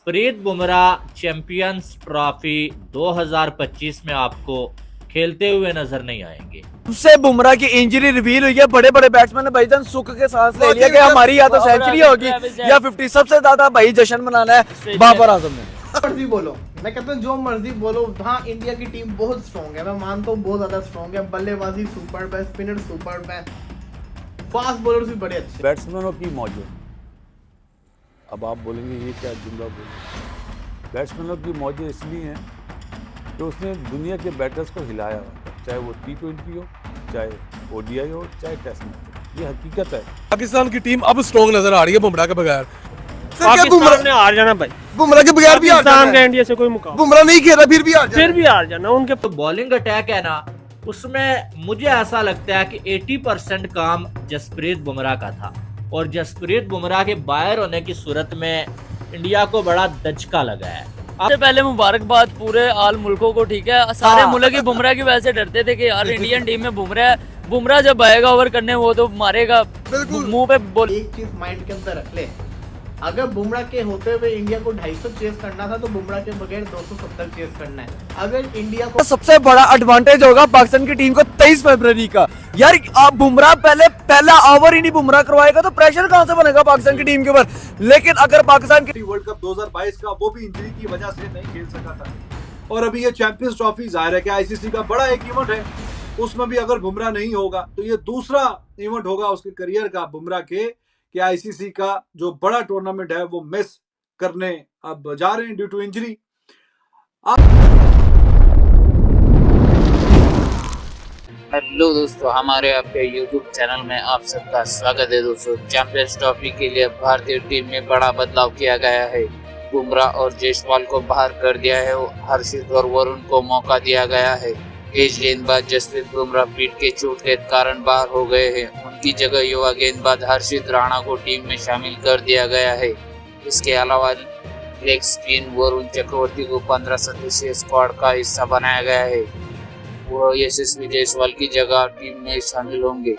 Jasprit Bumrah champions trophy 2025 में आपको खेलते हुए नजर नहीं आएंगे। सबसे बुमराह की इंजरी रिवील हुई है। बड़े बड़े बैट्समैन ने भाईजान सुख के सांस ले लिया कि हमारी या तो सेंचुरी होगी या 50। सबसे ज्यादा भाई जश्न मनाना है बाबर आजम ने। मर्जी बोलो, मैं कहता हूँ जो मर्जी बोलो, हाँ इंडिया की टीम बहुत स्ट्रॉन्ग है, मैं मानता हूँ बहुत ज्यादा स्ट्रॉन्ग है। बल्लेबाजी सुपर है, स्पिनर सुपर है, फास्ट बॉलर्स भी बड़े अच्छे। बैट्समैनों की मौज है। अब आप बोलेंगे ये क्या जुमला बोले। बैट्समैनों की मौजें इसलिए हैं कि उसने दुनिया के बैटर्स को हिलाया हुआ है, चाहे वो T20 हो, चाहे ODI हो, चाहे टेस्ट मैच हो। ये हकीकत है। पाकिस्तान की टीम अब स्ट्रॉन्ग नजर आ रही है बुमराह के बगैर। पाकिस्तान ने हार जाना भाई, बुमराह के बगैर भी हार पाकिस्तान का जाना है। इंडिया से कोई मुकाबला, बुमराह नहीं खेला फिर भी हार जाना फिर भी हार जाना उनके। तो बॉलिंग अटैक है ना, उसमें मुझे ऐसा लगता है कि 80% काम जसप्रीत बुमराह का था और जसप्रीत बुमराह के बाहर होने की सूरत में इंडिया को बड़ा दचका लगा है। सबसे पहले मुबारकबाद पूरे आल मुल्कों को, ठीक है। सारे मुल्क ही बुमराह की वजह से डरते थे कि यार इंडियन टीम में बुमराह जब आएगा ओवर करने वो तो मारेगा, मुंह पे बोल। एक चीज माइंड के अंदर रख ले, अगर बुमराह के होते हुए इंडिया को 250 चेस करना था तो बुमराह के बगैर 270 चेस करना है। अगर इंडिया को सबसे बड़ा एडवांटेज होगा पाकिस्तान की टीम को 23 फरवरी का। यार आप बुमराह पहला ओवर ही नहीं बुमराह करवाएगा तो प्रेशर कहां से बनेगा पाकिस्तान की टीम के ऊपर। लेकिन अगर पाकिस्तान की वर्ल्ड कप 2022 का वो भी इंजरी की वजह से नहीं खेल सका था, और अभी ये चैंपियंस ट्रॉफी जाहिर है कि आईसीसी का बड़ा एक इवेंट है, उसमें भी अगर बुमराह नहीं होगा तो ये दूसरा इवेंट होगा उसके करियर का बुमराह के, कि आईसीसी का जो बड़ा टूर्नामेंट है वो मिस करने अब जा रहे हैं ड्यू टू इंजरी। हेलो दोस्तों, हमारे आपके YouTube चैनल में आप सबका स्वागत है। दोस्तों, चैंपियंस ट्रॉफी के लिए भारतीय टीम में बड़ा बदलाव किया गया है। बुमराह और जयसवाल को बाहर कर दिया है, हर्षित और वरुण को मौका दिया गया है। तेज गेंदबाज जसप्रीत बुमराह पीठ के चोट के कारण बाहर हो गए हैं, उनकी जगह युवा गेंदबाज हर्षित राणा को टीम में शामिल कर दिया गया है। इसके अलावा लेग स्पिन वरुण चक्रवर्ती को 15 सदस्यीय स्क्वाड का हिस्सा बनाया गया है। वो यशस्वी जायसवाल की जगह टीम में शामिल होंगे।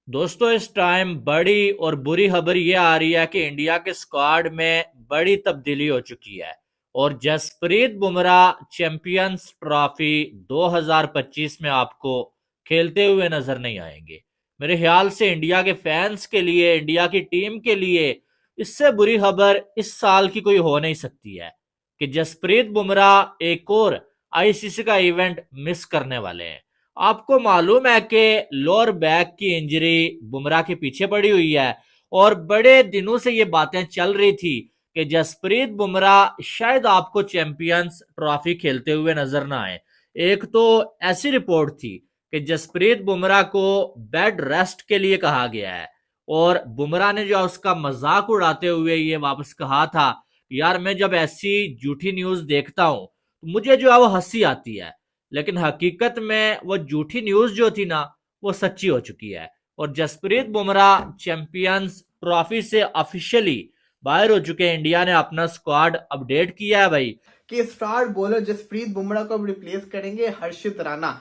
दोस्तों, इस टाइम बड़ी और बुरी खबर ये आ रही है कि इंडिया के स्क्वाड में बड़ी तब्दीली हो चुकी है और जसप्रीत बुमराह चैंपियंस ट्रॉफी 2025 में आपको खेलते हुए नजर नहीं आएंगे। मेरे ख्याल से इंडिया के फैंस के लिए, इंडिया की टीम के लिए इससे बुरी खबर इस साल की कोई हो नहीं सकती है कि जसप्रीत बुमराह एक और आईसीसी का इवेंट मिस करने वाले हैं। आपको मालूम है कि लोअर बैक की इंजरी बुमराह के पीछे पड़ी हुई है और बड़े दिनों से ये बातें चल रही थी कि जसप्रीत बुमराह शायद आपको चैंपियंस ट्रॉफी खेलते हुए नजर ना आए। एक तो ऐसी रिपोर्ट थी कि जसप्रीत बुमराह को बेड रेस्ट के लिए कहा गया है और बुमराह ने जो उसका मजाक उड़ाते हुए ये वापस कहा था, यार मैं जब ऐसी झूठी न्यूज देखता हूं मुझे जो है वो हंसी आती है, लेकिन हकीकत में वो झूठी न्यूज जो थी ना वो सच्ची हो चुकी है और जसप्रीत बुमराह चैंपियंस ट्रॉफी से ऑफिशियली बाहर हो चुके हैं। इंडिया ने अपना स्क्वाड अपडेट किया है भाई कि स्टार बॉलर जसप्रीत बुमराह को अब रिप्लेस करेंगे हर्षित राणा।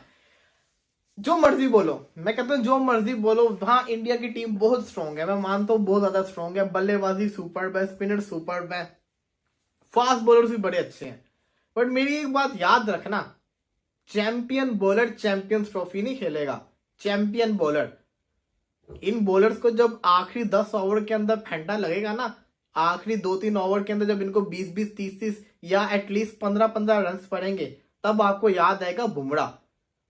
जो मर्जी बोलो, मैं कहता हूँ जो मर्जी बोलो, हाँ इंडिया की टीम बहुत स्ट्रॉन्ग है, मैं मानता हूँ बहुत ज्यादा स्ट्रॉन्ग है। बल्लेबाजी सुपर है, स्पिनर सुपर है, फास्ट बॉलर्स भी बड़े अच्छे हैं। बट मेरी एक बात याद रखना, चैंपियन बॉलर चैंपियंस ट्रॉफी नहीं खेलेगा, चैंपियन बॉलर। इन बॉलर्स को जब आखिरी 10 ओवर के अंदर फेंटा लगेगा ना, आखिरी 2-3 ओवर के अंदर जब इनको 20-20, 30-30 या एटलीस्ट 15-15 रन पड़ेंगे, तब आपको याद आएगा बुमराह।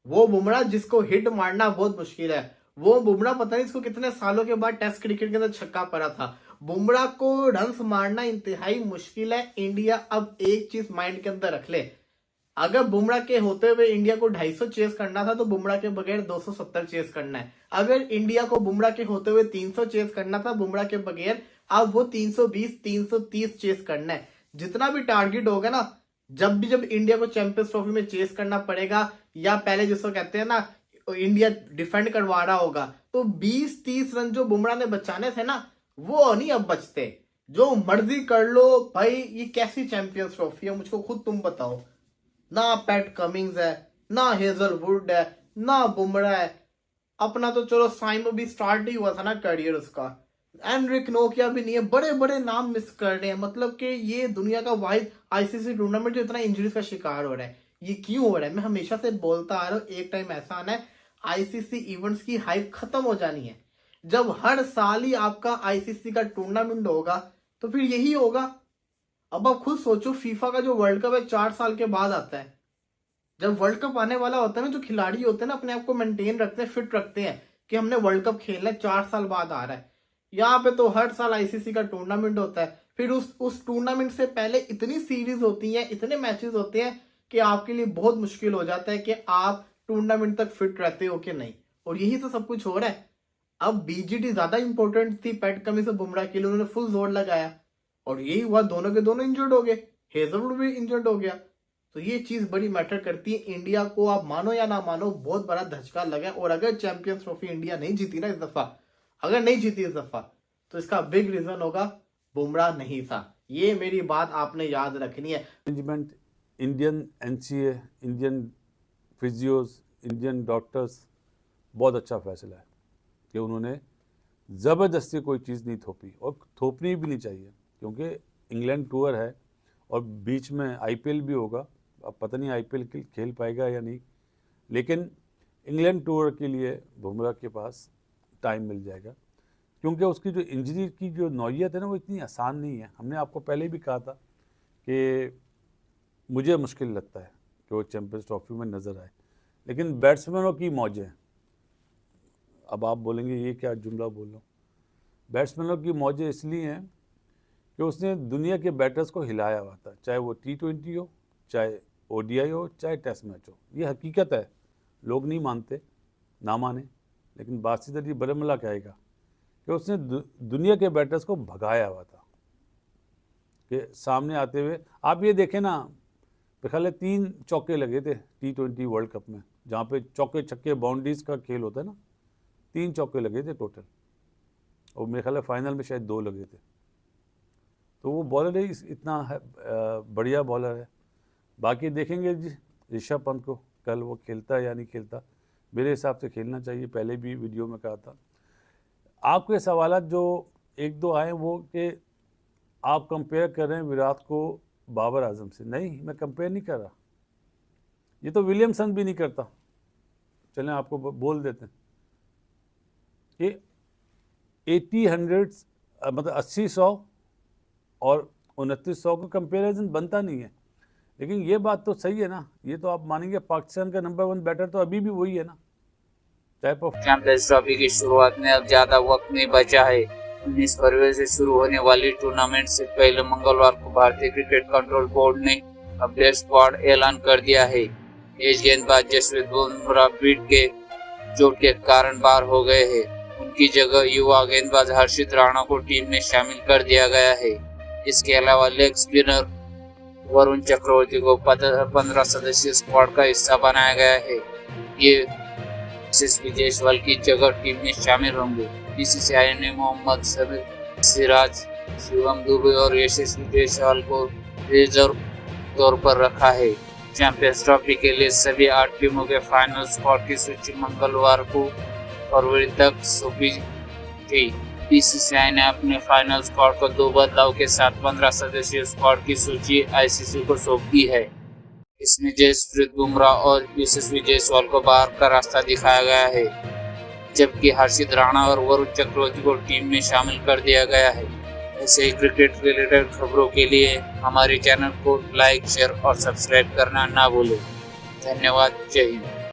वो बुमराह जिसको हिट मारना बहुत मुश्किल है, वो बुमराह पता नहीं इसको कितने सालों के बाद टेस्ट क्रिकेट के अंदर छक्का पड़ा था। बुमराह को रन्स मारना इंतहाई मुश्किल है। इंडिया अब एक चीज माइंड के अंदर रख ले, अगर बुमराह के होते हुए इंडिया को 250 चेस करना था तो बुमराह के बगैर 270 चेस करना है। अगर इंडिया को बुमराह के होते हुए 300 चेस करना था बुमराह के बगैर, अब वो 320, 330 चेस करना है। जितना भी टारगेट होगा ना, जब इंडिया को चैंपियंस ट्रॉफी में चेस करना पड़ेगा, या पहले जिसको कहते हैं ना इंडिया डिफेंड करवा रहा होगा, तो 20-30 रन जो बुमराह ने बचाने थे ना, वो नहीं अब बचते। जो मर्जी कर लो भाई, ये कैसी चैंपियंस ट्रॉफी है मुझको खुद तुम बताओ। ना पैट कमिंग्स है, ना हेजलवुड है, ना बुमराह है। अपना तो चलो साइमो भी स्टार्ट ही हुआ था ना करियर उसका, एनरिक नोकिया भी नहीं है, बड़े बड़े नाम मिस कर रहे हैं। मतलब कि ये दुनिया का वाहिद आईसीसी टूर्नामेंट जो इतना इंजरीज का शिकार हो रहा है, ये क्यों हो रहा है? मैं हमेशा से बोलता आ रहा हूँ, एक टाइम ऐसा आना है आईसीसी इवेंट्स की हाइप खत्म हो जानी है। जब हर साल ही आपका आईसीसी का टूर्नामेंट होगा तो फिर यही होगा। अब आप खुद सोचो, फीफा का जो वर्ल्ड कप है 4 साल के बाद आता है। जब वर्ल्ड कप आने वाला होता है ना, जो खिलाड़ी होते हैं ना अपने आप को मेंटेन रखते हैं, फिट रखते हैं कि हमने वर्ल्ड कप खेलना है, 4 साल बाद आ रहा है। यहाँ पे तो हर साल आईसीसी का टूर्नामेंट होता है, फिर उस टूर्नामेंट से पहले इतनी सीरीज होती हैं, इतने मैचेस होते हैं कि आपके लिए बहुत मुश्किल हो जाता है कि आप टूर्नामेंट तक फिट रहते हो कि नहीं। और यही तो सब कुछ हो रहा है। अब बीजीटी ज्यादा इंपॉर्टेंट थी पैट कमिंस और बुमराह के लिए, उन्होंने फुल जोर लगाया और यही हुआ, दोनों के दोनों इंजर्ड हो गए, हेजलवुड भी इंजर्ड हो गया। तो ये चीज बड़ी मैटर करती है। इंडिया को आप मानो या ना मानो बहुत बड़ा धचका लगा। और अगर चैंपियंस ट्रॉफी इंडिया नहीं जीती ना इस दफा, अगर नहीं जीती इस दफा, तो इसका बिग रीजन होगा बुमराह नहीं था। ये मेरी बात आपने याद रखनी है। Management, Indian NCA, Indian physios, Indian doctors, बहुत अच्छा फैसला है कि उन्होंने ज़बरदस्ती कोई चीज़ नहीं थोपी, और थोपनी भी नहीं चाहिए, क्योंकि इंग्लैंड टूर है और बीच में आईपीएल भी होगा। अब पता नहीं आईपीएल खेल पाएगा या नहीं, लेकिन इंग्लैंड टूर के लिए बुमराह के पास टाइम मिल जाएगा, क्योंकि उसकी जो इंजरी की जो नौइयत है ना, वो इतनी आसान नहीं है। हमने आपको पहले भी कहा था कि मुझे मुश्किल लगता है कि वो चैंपियंस ट्रॉफी में नज़र आए, लेकिन बैट्समैनों की मौजें, अब आप बोलेंगे ये क्या जुमला बोल रहा हूँ, बैट्समैनों की मौजें इसलिए हैं कि उसने दुनिया के बैटर्स को हिलाया हुआ था, चाहे वो T20 हो, चाहे ODI हो, चाहे टेस्ट मैच हो। ये हकीकत है, लोग नहीं मानते, ना माने, लेकिन बासिदर ये बरमला कहेगा कि उसने दुनिया के बैटर्स को भगाया हुआ था कि सामने आते हुए। आप ये देखें ना, ख्याल है 3 चौके लगे थे T20 वर्ल्ड कप में, जहाँ पे चौके छक्के बाउंड्रीज का खेल होता है ना, 3 चौके लगे थे टोटल, और मेरे ख्याल है फाइनल में शायद 2 लगे थे। तो वो बॉलर है, इतना है, बढ़िया बॉलर है। बाकी देखेंगे जी ऋषभ पंत को, कल वो खेलता है या नहीं खेलता। मेरे हिसाब से खेलना चाहिए, पहले भी वीडियो में कहा था। आपके सवाल जो 1-2 आए वो कि आप कंपेयर कर रहे हैं विराट को बाबर आजम से। नहीं, मैं कंपेयर नहीं कर रहा, ये तो विलियमसन भी नहीं करता। चलें आपको बोल देते हैं कि 80-100 मतलब 80-100 और 2900 का कंपेरिजन बनता नहीं है। लेकिन ये बात तो सही है ना, ये तो आप मानेंगे पाकिस्तान का नंबर 1 बैटर तो अभी भी वही है ना। चैंपियंस ट्रॉफी की शुरुआत में अब ज्यादा वक्त नहीं बचा है। 19 फरवरी से शुरू होने वाली टूर्नामेंट से पहले मंगलवार को भारतीय क्रिकेट कंट्रोल बोर्ड ने अपडेट स्क्वाड ऐलान कर दिया है। तेज गेंदबाज जसप्रीत बुमराह पीठ के चोट के कारण बाहर हो गए हैं। उनकी जगह युवा गेंदबाज हर्षित राणा को टीम में शामिल कर दिया गया है। इसके अलावा लेग स्पिनर वरुण चक्रवर्ती को 15 सदस्यीय स्क्वाड का हिस्सा बनाया गया है। ये यशस्वी जायसवाल की जगह टीम में शामिल होंगे। बीसीसीआई ने मोहम्मद सिराज, शिवम दुबे और यशस्वी जायसवाल को रिजर्व तौर पर रखा है। चैंपियंस ट्रॉफी के लिए सभी 8 टीमों के फाइनल स्क्वाड की सूची मंगलवार को फरवरी तक सौंपी थी। बीसीसीआई ने अपने फाइनल स्क्वाड को 2 बदलाव के साथ 15 सदस्यीय स्क्वाड की सूची आईसीसी को सौंप दी है। इसमें जसप्रीत बुमराह और यशस्वी जायसवाल को बाहर का रास्ता दिखाया गया है, जबकि हर्षित राणा और वरुण चक्रवर्ती को टीम में शामिल कर दिया गया है। ऐसे ही क्रिकेट रिलेटेड खबरों के लिए हमारे चैनल को लाइक, शेयर और सब्सक्राइब करना ना भूलें। धन्यवाद। जय हिंद।